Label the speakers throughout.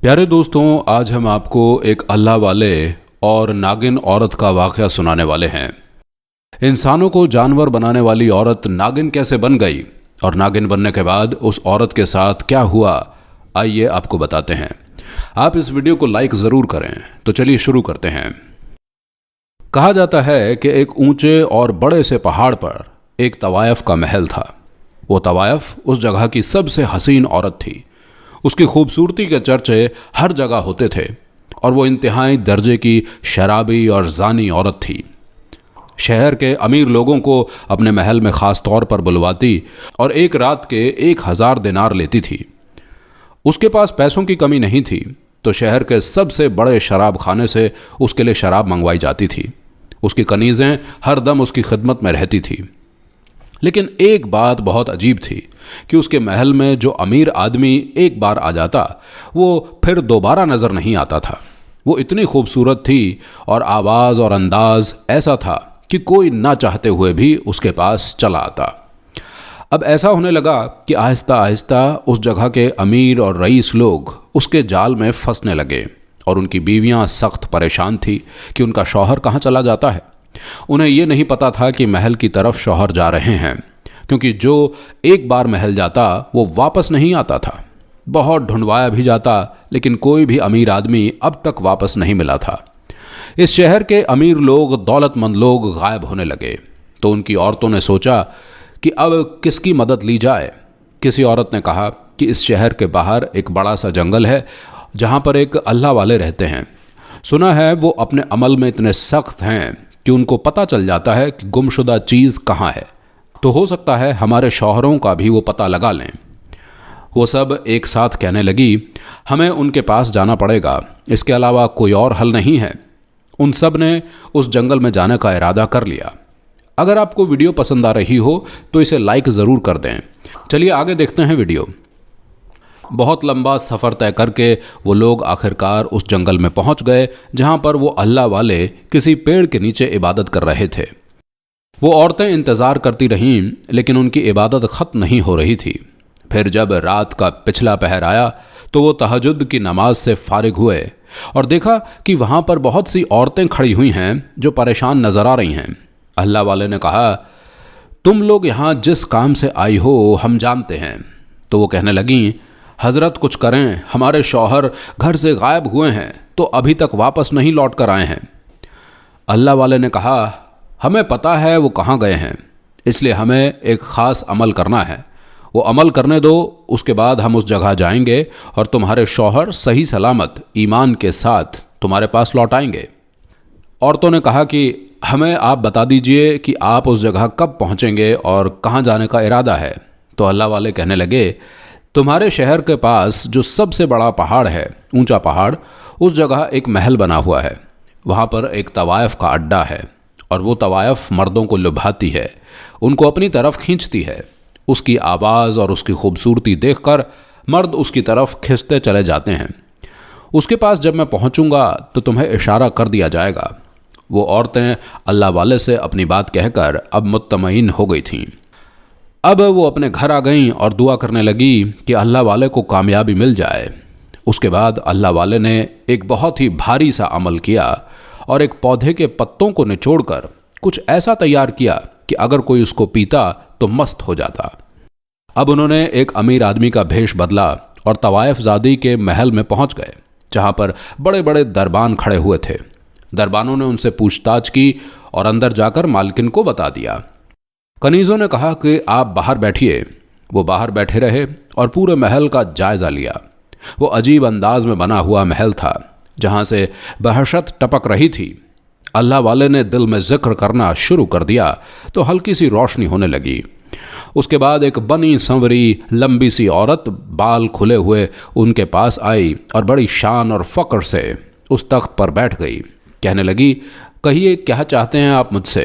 Speaker 1: प्यारे दोस्तों, आज हम आपको एक अल्लाह वाले और नागिन औरत का वाक़या सुनाने वाले हैं। इंसानों को जानवर बनाने वाली औरत नागिन कैसे बन गई और नागिन बनने के बाद उस औरत के साथ क्या हुआ, आइए आपको बताते हैं। आप इस वीडियो को लाइक ज़रूर करें। तो चलिए शुरू करते हैं। कहा जाता है कि एक ऊंचे और बड़े से पहाड़ पर एक तवायफ का महल था। वो तवायफ उस जगह की सबसे हसीन औरत थी। उसकी खूबसूरती के चर्चे हर जगह होते थे और वो इंतहाई दर्जे की शराबी और जानी औरत थी। शहर के अमीर लोगों को अपने महल में ख़ास तौर पर बुलवाती और एक रात के 1000 दिनार लेती थी। उसके पास पैसों की कमी नहीं थी, तो शहर के सबसे बड़े शराब खाने से उसके लिए शराब मंगवाई जाती थी। उसकी कनीज़ें हर दम उसकी खिदमत में रहती थी। लेकिन एक बात बहुत अजीब थी कि उसके महल में जो अमीर आदमी एक बार आ जाता, वो फिर दोबारा नज़र नहीं आता था। वो इतनी खूबसूरत थी और आवाज़ और अंदाज़ ऐसा था कि कोई ना चाहते हुए भी उसके पास चला आता। अब ऐसा होने लगा कि आहिस्ता आहिस्ता उस जगह के अमीर और रईस लोग उसके जाल में फंसने लगे और उनकी बीवियां सख्त परेशान थी कि उनका शौहर कहाँ चला जाता है। उन्हें ये नहीं पता था कि महल की तरफ शौहर जा रहे हैं, क्योंकि जो एक बार महल जाता वो वापस नहीं आता था। बहुत ढूंढवाया भी जाता, लेकिन कोई भी अमीर आदमी अब तक वापस नहीं मिला था। इस शहर के अमीर लोग, दौलतमंद लोग गायब होने लगे। तो उनकी औरतों ने सोचा कि अब किसकी मदद ली जाए। किसी औरत ने कहा कि इस शहर के बाहर एक बड़ा सा जंगल है जहाँ पर एक अल्लाह वाले रहते हैं। सुना है वो अपने अमल में इतने सख्त हैं कि उनको पता चल जाता है कि गुमशुदा चीज़ कहाँ है, तो हो सकता है हमारे शौहरों का भी वो पता लगा लें। वो सब एक साथ कहने लगी, हमें उनके पास जाना पड़ेगा, इसके अलावा कोई और हल नहीं है। उन सब ने उस जंगल में जाने का इरादा कर लिया। अगर आपको वीडियो पसंद आ रही हो तो इसे लाइक ज़रूर कर दें। चलिए आगे देखते हैं वीडियो। बहुत लंबा सफ़र तय करके वो लोग आखिरकार उस जंगल में पहुंच गए जहां पर वो अल्लाह वाले किसी पेड़ के नीचे इबादत कर रहे थे। वो औरतें इंतज़ार करती रहीं, लेकिन उनकी इबादत ख़त्म नहीं हो रही थी। फिर जब रात का पिछला पहर आया तो वो तहज्जुद की नमाज से फारिग हुए और देखा कि वहाँ पर बहुत सी औरतें खड़ी हुई हैं जो परेशान नज़र आ रही हैं। अल्लाह वाले ने कहा, तुम लोग यहाँ जिस काम से आई हो हम जानते हैं। तो वो कहने लगीं, हज़रत कुछ करें, हमारे शौहर घर से गायब हुए हैं तो अभी तक वापस नहीं लौट कर आए हैं। अल्लाह वाले ने कहा, हमें पता है वो कहाँ गए हैं, इसलिए हमें एक ख़ास अमल करना है। वो अमल करने दो, उसके बाद हम उस जगह जाएंगे और तुम्हारे शौहर सही सलामत ईमान के साथ तुम्हारे पास लौट आएंगे। औरतों ने कहा कि हमें आप बता दीजिए कि आप उस जगह कब पहुँचेंगे और कहाँ जाने का इरादा है। तो अल्लाह वाले कहने लगे, तुम्हारे शहर के पास जो सबसे बड़ा पहाड़ है, ऊंचा पहाड़, उस जगह एक महल बना हुआ है। वहाँ पर एक तवायफ का अड्डा है और वो तवायफ मर्दों को लुभाती है, उनको अपनी तरफ खींचती है। उसकी आवाज़ और उसकी खूबसूरती देखकर मर्द उसकी तरफ खिंचते चले जाते हैं। उसके पास जब मैं पहुँचूँगा तो तुम्हें इशारा कर दिया जाएगा। वो औरतें अल्लाह वाले से अपनी बात कहकर अब मुत्तमईन हो गई थीं। अब वो अपने घर आ गईं और दुआ करने लगी कि अल्लाह वाले को कामयाबी मिल जाए। उसके बाद अल्लाह वाले ने एक बहुत ही भारी सा अमल किया और एक पौधे के पत्तों को निचोड़कर कुछ ऐसा तैयार किया कि अगर कोई उसको पीता तो मस्त हो जाता। अब उन्होंने एक अमीर आदमी का भेष बदला और तवायफ ज़ादी के महल में पहुंच गए, जहां पर बड़े बड़े दरबान खड़े हुए थे। दरबानों ने उनसे पूछताछ की और अंदर जाकर मालकिन को बता दिया। कनीज़ों ने कहा कि आप बाहर बैठिए। वो बाहर बैठे रहे और पूरे महल का जायज़ा लिया। वो अजीब अंदाज में बना हुआ महल था जहाँ से बहशत टपक रही थी। अल्लाह वाले ने दिल में जिक्र करना शुरू कर दिया तो हल्की सी रोशनी होने लगी। उसके बाद एक बनी संवरी लंबी सी औरत बाल खुले हुए उनके पास आई और बड़ी शान और फ़क्र से उस तख्त पर बैठ गई। कहने लगी, कहिए क्या चाहते हैं आप मुझसे।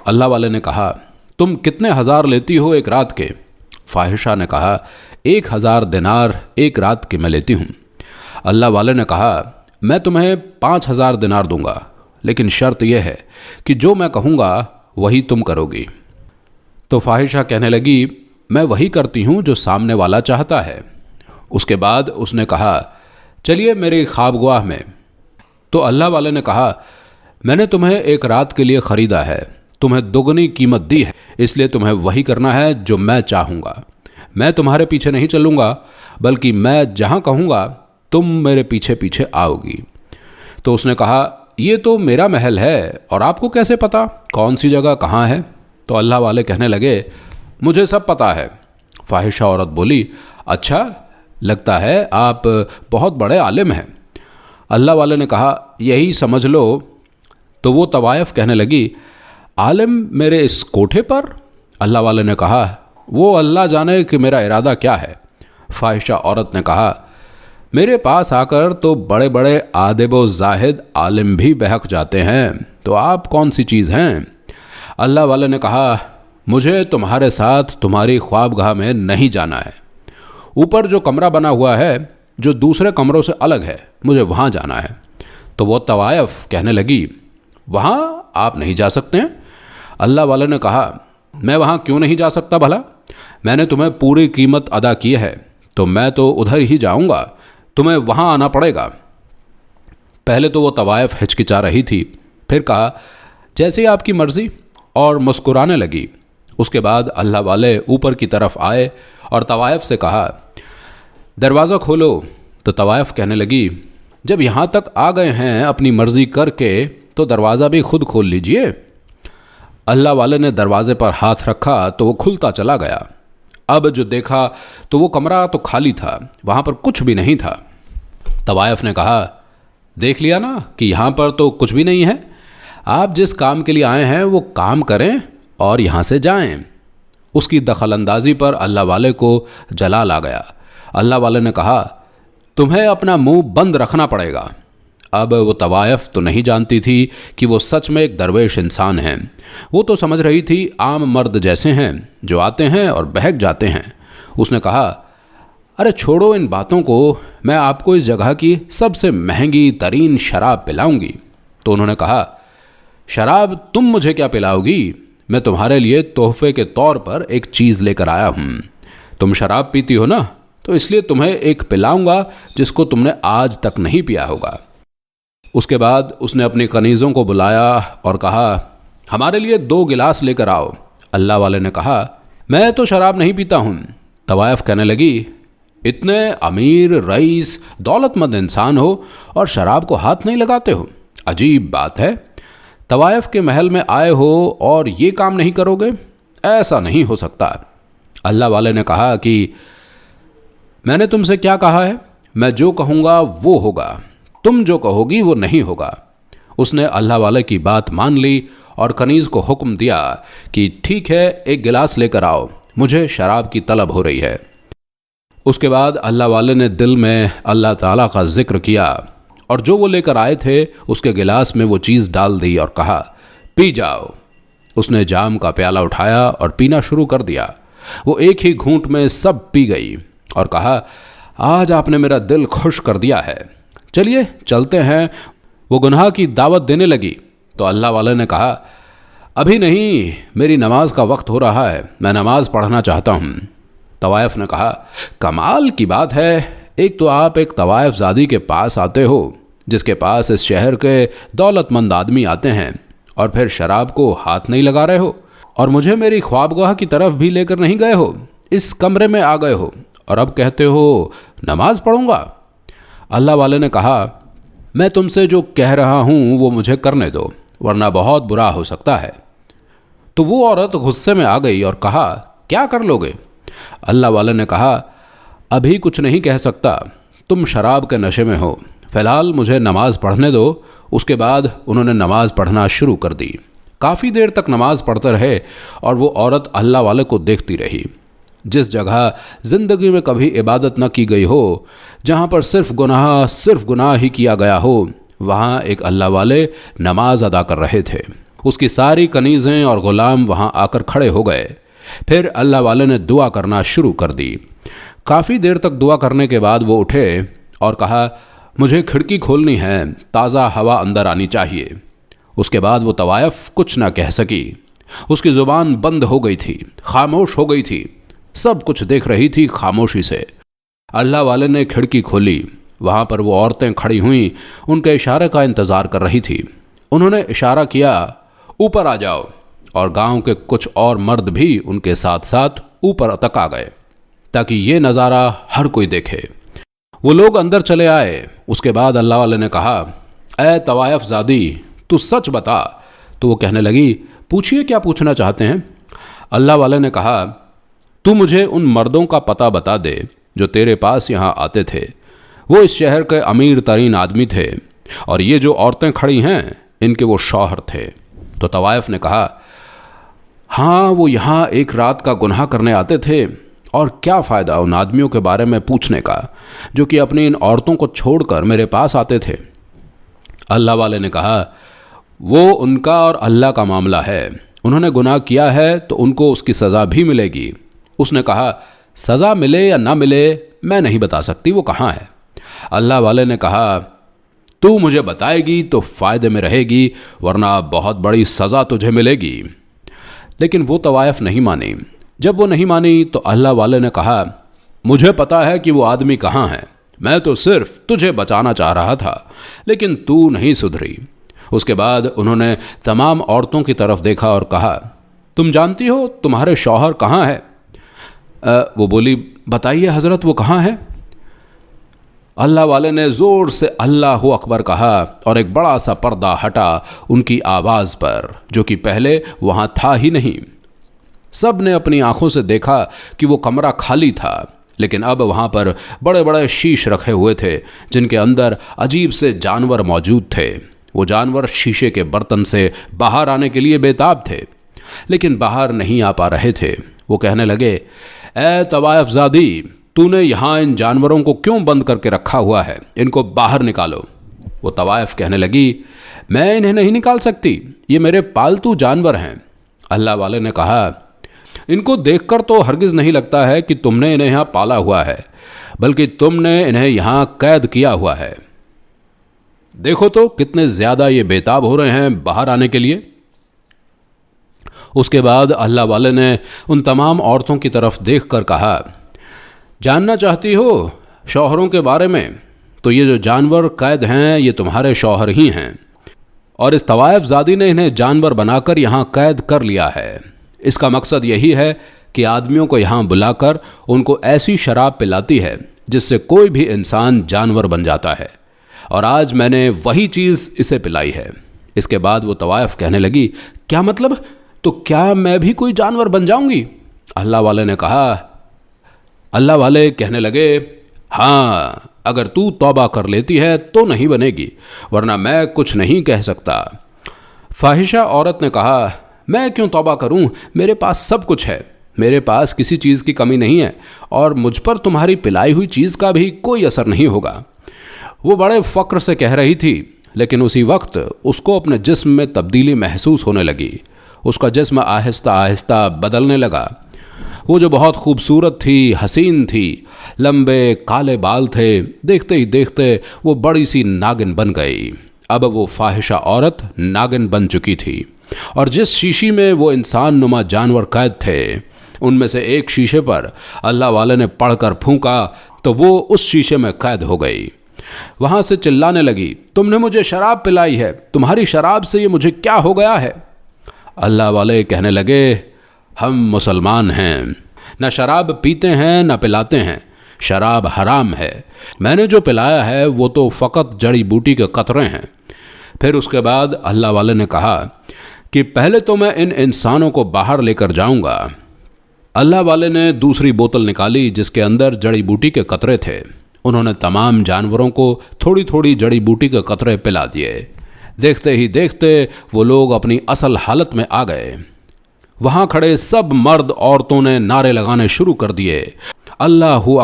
Speaker 1: अल्लाह वाले ने कहा, तुम कितने हज़ार लेती हो एक रात के। फाहिशा ने कहा, 1000 दिनार एक रात के मैं लेती हूँ। अल्लाह वाले ने कहा, मैं तुम्हें 5000 दिनार दूंगा, लेकिन शर्त यह है कि जो मैं कहूँगा वही तुम करोगी। तो फाहिशा कहने लगी, मैं वही करती हूँ जो सामने वाला चाहता है। उसके बाद उसने कहा, चलिए मेरी ख्वाबगाह में। तो अल्लाह वाले ने कहा, मैंने तुम्हें एक रात के लिए ख़रीदा है, तुम्हें दोगुनी कीमत दी है, इसलिए तुम्हें वही करना है जो मैं चाहूँगा। मैं तुम्हारे पीछे नहीं चलूँगा, बल्कि मैं जहाँ कहूँगा तुम मेरे पीछे पीछे आओगी। तो उसने कहा, ये तो मेरा महल है और आपको कैसे पता कौन सी जगह कहाँ है? तो अल्लाह वाले कहने लगे, मुझे सब पता है। फाहिशा औरत बोली, अच्छा, लगता है आप बहुत बड़े आलिम हैं। अल्लाह वाले ने कहा, यही समझ लो। तो वो तवायफ कहने लगी, आलिम मेरे इस कोठे पर? अल्लाह वाले ने कहा, वो अल्लाह जाने कि मेरा इरादा क्या है। फाहिशा औरत ने कहा, मेरे पास आकर तो बड़े बड़े आदिब व जाहिद आलिम भी बहक जाते हैं, तो आप कौन सी चीज़ हैं? अल्लाह वाले ने कहा, मुझे तुम्हारे साथ तुम्हारी ख्वाबगाह में नहीं जाना है। ऊपर जो कमरा बना हुआ है, जो दूसरे कमरों से अलग है, मुझे वहाँ जाना है। तो वो तवायफ कहने लगी, वहाँ आप नहीं जा सकते हैं। अल्लाह वाले ने कहा, मैं वहाँ क्यों नहीं जा सकता भला? मैंने तुम्हें पूरी कीमत अदा की है, तो मैं तो उधर ही जाऊँगा, तुम्हें वहाँ आना पड़ेगा। पहले तो वो तवायफ हिचकिचा रही थी, फिर कहा, जैसे आपकी मर्ज़ी, और मुस्कुराने लगी। उसके बाद अल्लाह वाले ऊपर की तरफ आए और तवायफ से कहा, दरवाज़ा खोलो। तो तवायफ कहने लगी, जब यहाँ तक आ गए हैं अपनी मर्ज़ी करके, तो दरवाज़ा भी खुद खोल लीजिए। अल्लाह वाले ने दरवाज़े पर हाथ रखा तो वो खुलता चला गया। अब जो देखा तो वो कमरा तो खाली था, वहाँ पर कुछ भी नहीं था। तवायफ ने कहा, देख लिया ना कि यहाँ पर तो कुछ भी नहीं है। आप जिस काम के लिए आए हैं वो काम करें और यहाँ से जाएं। उसकी दखलंदाजी पर अल्लाह वाले को जलाल आ गया। अल्लाह वाले ने कहा, तुम्हें अपना मुंह बंद रखना पड़ेगा। अब वो तवायफ तो नहीं जानती थी कि वो सच में एक दरवेश इंसान हैं। वो तो समझ रही थी आम मर्द जैसे हैं जो आते हैं और बहक जाते हैं। उसने कहा, अरे छोड़ो इन बातों को, मैं आपको इस जगह की सबसे महंगी तरीन शराब पिलाऊंगी। तो उन्होंने कहा, शराब तुम मुझे क्या पिलाओगी? मैं तुम्हारे लिए तोहफे के तौर पर एक चीज़ लेकर आया हूँ। तुम शराब पीती हो ना, तो इसलिए तुम्हें एक पिलाऊंगा जिसको तुमने आज तक नहीं पिया होगा। उसके बाद उसने अपनी कनीज़ों को बुलाया और कहा, हमारे लिए 2 गिलास लेकर आओ। अल्लाह वाले ने कहा, मैं तो शराब नहीं पीता हूँ। तवायफ कहने लगी, इतने अमीर, रईस, दौलतमंद इंसान हो और शराब को हाथ नहीं लगाते हो, अजीब बात है। तवायफ के महल में आए हो और ये काम नहीं करोगे? ऐसा नहीं हो सकता। अल्लाह वाले ने कहा कि मैंने तुमसे क्या कहा है? मैं जो कहूँगा वो होगा, तुम जो कहोगी वो नहीं होगा। उसने अल्लाह वाले की बात मान ली और कनीज़ को हुक्म दिया कि ठीक है, 1 गिलास लेकर आओ, मुझे शराब की तलब हो रही है। उसके बाद अल्लाह वाले ने दिल में अल्लाह ताला का जिक्र किया और जो वो लेकर आए थे उसके गिलास में वो चीज़ डाल दी और कहा, पी जाओ। उसने जाम का प्याला उठाया और पीना शुरू कर दिया। वो एक ही घूंट में सब पी गई और कहा, आज आपने मेरा दिल खुश कर दिया है, चलिए चलते हैं। वो गुनाह की दावत देने लगी तो अल्लाह वाले ने कहा, अभी नहीं, मेरी नमाज का वक्त हो रहा है, मैं नमाज पढ़ना चाहता हूँ। तवायफ ने कहा, कमाल की बात है, एक तो आप एक तवायफ ज़ादी के पास आते हो जिसके पास इस शहर के दौलतमंद आदमी आते हैं, और फिर शराब को हाथ नहीं लगा रहे हो, और मुझे मेरी ख्वाबगाह की तरफ भी लेकर नहीं गए हो, इस कमरे में आ गए हो और अब कहते हो नमाज पढ़ूंगा। अल्लाह वाले ने कहा, मैं तुमसे जो कह रहा हूँ वो मुझे करने दो, वरना बहुत बुरा हो सकता है। तो वो औरत गुस्से में आ गई और कहा, क्या कर लोगे? अल्लाह वाले ने कहा, अभी कुछ नहीं कह सकता, तुम शराब के नशे में हो, फ़िलहाल मुझे नमाज पढ़ने दो। उसके बाद उन्होंने नमाज पढ़ना शुरू कर दी। काफ़ी देर तक नमाज पढ़ते रहे और वो औरत अल्लाह वाले को देखती रही। जिस जगह ज़िंदगी में कभी इबादत न की गई हो, जहाँ पर सिर्फ गुनाह ही किया गया हो, वहाँ एक अल्लाह वाले नमाज अदा कर रहे थे। उसकी सारी कनीज़ें और ग़ुलाम वहाँ आकर खड़े हो गए। फिर अल्लाह वाले ने दुआ करना शुरू कर दी। काफ़ी देर तक दुआ करने के बाद वो उठे और कहा, मुझे खिड़की खोलनी है, ताज़ा हवा अंदर आनी चाहिए। उसके बाद वो तवायफ कुछ ना कह सकी। उसकी ज़ुबान बंद हो गई थी, खामोश हो गई थी, सब कुछ देख रही थी खामोशी से। अल्लाह वाले ने खिड़की खोली, वहाँ पर वो औरतें खड़ी हुई उनके इशारे का इंतज़ार कर रही थी। उन्होंने इशारा किया, ऊपर आ जाओ, और गांव के कुछ और मर्द भी उनके साथ साथ ऊपर तक आ गए ताकि ये नज़ारा हर कोई देखे। वो लोग अंदर चले आए। उसके बाद अल्लाह वाले ने कहा, ए तवायफ ज़ादी, तू सच बता। तो वो कहने लगी, पूछिए क्या पूछना चाहते हैं। अल्लाह वाले ने कहा, तू मुझे उन मर्दों का पता बता दे जो तेरे पास यहाँ आते थे। वो इस शहर के अमीर तरीन आदमी थे और ये जो औरतें खड़ी हैं इनके वो शौहर थे। तो तवायफ ने कहा, हाँ, वो यहाँ एक रात का गुनाह करने आते थे, और क्या फ़ायदा उन आदमियों के बारे में पूछने का जो कि अपनी इन औरतों को छोड़कर मेरे पास आते थे। अल्लाह वाले ने कहा, वो उनका और अल्लाह का मामला है। उन्होंने गुनाह किया है तो उनको उसकी सज़ा भी मिलेगी। उसने कहा, सज़ा मिले या ना मिले मैं नहीं बता सकती, वो कहाँ है। अल्लाह वाले ने कहा, तू मुझे बताएगी तो फ़ायदे में रहेगी, वरना बहुत बड़ी सज़ा तुझे मिलेगी। लेकिन वो तवायफ नहीं मानी। जब वो नहीं मानी तो अल्लाह वाले ने कहा, मुझे पता है कि वो आदमी कहाँ है, मैं तो सिर्फ तुझे बचाना चाह रहा था, लेकिन तू नहीं सुधरी। उसके बाद उन्होंने तमाम औरतों की तरफ देखा और कहा, तुम जानती हो तुम्हारे शौहर कहाँ है? वो बोली, बताइए हज़रत, वो कहाँ है? अल्लाह वाले ने ज़ोर से अल्लाहु अकबर कहा और एक बड़ा सा पर्दा हटा उनकी आवाज़ पर, जो कि पहले वहाँ था ही नहीं। सब ने अपनी आंखों से देखा कि वो कमरा खाली था, लेकिन अब वहाँ पर बड़े बड़े शीश रखे हुए थे जिनके अंदर अजीब से जानवर मौजूद थे। वो जानवर शीशे के बर्तन से बाहर आने के लिए बेताब थे, लेकिन बाहर नहीं आ पा रहे थे। वो कहने लगे, ए तवायफ ज़ादी, तूने यहाँ इन जानवरों को क्यों बंद करके रखा हुआ है? इनको बाहर निकालो। वो तवायफ कहने लगी, मैं इन्हें नहीं निकाल सकती, ये मेरे पालतू जानवर हैं। अल्लाह वाले ने कहा, इनको देखकर तो हरगिज़ नहीं लगता है कि तुमने इन्हें यहाँ पाला हुआ है, बल्कि तुमने इन्हें यहाँ कैद किया हुआ है। देखो तो कितने ज़्यादा ये बेताब हो रहे हैं बाहर आने के लिए। उसके बाद अल्लाह वाले ने उन तमाम औरतों की तरफ देखकर कहा, जानना चाहती हो शौहरों के बारे में? तो ये जो जानवर कैद हैं ये तुम्हारे शौहर ही हैं, और इस तवायफ ज़ादी ने इन्हें जानवर बनाकर यहाँ कैद कर लिया है। इसका मकसद यही है कि आदमियों को यहाँ बुलाकर उनको ऐसी शराब पिलाती है जिससे कोई भी इंसान जानवर बन जाता है, और आज मैंने वही चीज़ इसे पिलाई है। इसके बाद वो तवायफ कहने लगी, क्या मतलब? तो क्या मैं भी कोई जानवर बन जाऊंगी? अल्लाह वाले ने कहा। अल्लाह वाले कहने लगे, हाँ, अगर तू तौबा कर लेती है तो नहीं बनेगी, वरना मैं कुछ नहीं कह सकता। फाहिशा औरत ने कहा, मैं क्यों तौबा करूं? मेरे पास सब कुछ है, मेरे पास किसी चीज़ की कमी नहीं है, और मुझ पर तुम्हारी पिलाई हुई चीज़ का भी कोई असर नहीं होगा। वो बड़े फ़क्र से कह रही थी, लेकिन उसी वक्त उसको अपने जिस्म में तब्दीली महसूस होने लगी। उसका जिस्म आहिस्ता आहिस्ता बदलने लगा। वो जो बहुत खूबसूरत थी, हसीन थी, लंबे काले बाल थे, देखते ही देखते वो बड़ी सी नागिन बन गई। अब वो फाहिशा औरत नागिन बन चुकी थी, और जिस शीशी में वो इंसान नुमा जानवर कैद थे, उनमें से एक शीशे पर अल्लाह वाले ने पढ़कर फूंका तो वो उस शीशे में कैद हो गई। वहाँ से चिल्लाने लगी, तुमने मुझे शराब पिलाई है, तुम्हारी शराब से ये मुझे क्या हो गया है? अल्लाह वाले कहने लगे, हम मुसलमान हैं, न शराब पीते हैं न पिलाते हैं, शराब हराम है। मैंने जो पिलाया है वो तो फ़कत जड़ी बूटी के कतरे हैं। फिर उसके बाद अल्लाह वाले ने कहा कि पहले तो मैं इन इंसानों को बाहर लेकर जाऊंगा। अल्लाह वाले ने दूसरी बोतल निकाली जिसके अंदर जड़ी बूटी के कतरे थे। उन्होंने तमाम जानवरों को थोड़ी थोड़ी जड़ी बूटी के कतरे पिला दिए। देखते ही देखते वो लोग अपनी असल हालत में आ गए। वहाँ खड़े सब मर्द औरतों ने नारे लगाने शुरू कर दिए। अल्लाहु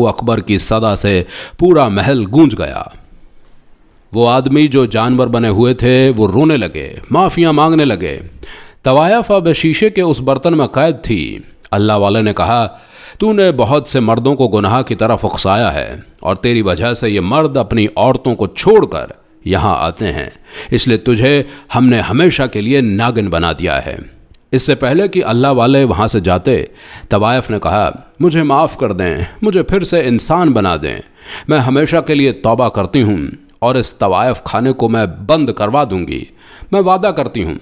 Speaker 1: अकबर की सदा से पूरा महल गूंज गया। वो आदमी जो जानवर बने हुए थे वो रोने लगे, माफ़ियाँ मांगने लगे। तवायफ अब शीशे के उस बर्तन में कैद थी। अल्लाह वाले ने कहा, तूने बहुत से मर्दों को गुनाह की तरफ उकसाया है, और तेरी वजह से ये मर्द अपनी औरतों को छोड़कर यहाँ आते हैं, इसलिए तुझे हमने हमेशा के लिए नागिन बना दिया है। इससे पहले कि अल्लाह वाले वहाँ से जाते, तवायफ ने कहा, मुझे माफ़ कर दें, मुझे फिर से इंसान बना दें, मैं हमेशा के लिए तौबा करती हूँ और इस तवायफ खाने को मैं बंद करवा दूंगी। मैं वादा करती हूँ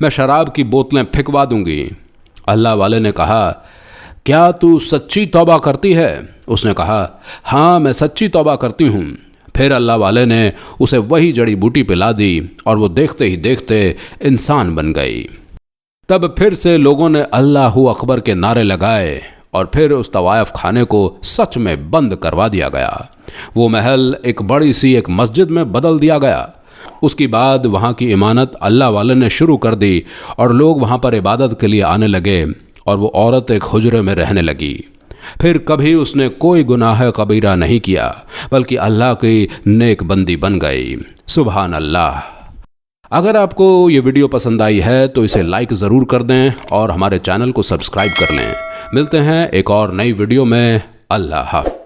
Speaker 1: मैं शराब की बोतलें फेंकवा दूंगी। अल्लाह वाले ने कहा, क्या तू सच्ची तौबा करती है? उसने कहा, हाँ मैं सच्ची तौबा करती हूँ। फिर अल्लाह वाले ने उसे वही जड़ी बूटी पिला दी और वो देखते ही देखते इंसान बन गई। तब फिर से लोगों ने अल्लाहू अकबर के नारे लगाए और फिर उस तवायफ खाने को सच में बंद करवा दिया गया। वो महल एक बड़ी सी एक मस्जिद में बदल दिया गया। उसके बाद वहाँ की इमारत अल्लाह वाले ने शुरू कर दी और लोग वहाँ पर इबादत के लिए आने लगे और वो औरत एक हुजरे में रहने लगी। फिर कभी उसने कोई गुनाह कबीरा नहीं किया बल्कि अल्लाह की नेक बंदी बन गई। सुभान अल्लाह। अगर आपको ये वीडियो पसंद आई है तो इसे लाइक ज़रूर कर दें और हमारे चैनल को सब्सक्राइब कर लें। मिलते हैं एक और नई वीडियो में। अल्लाह हाफ़िज़।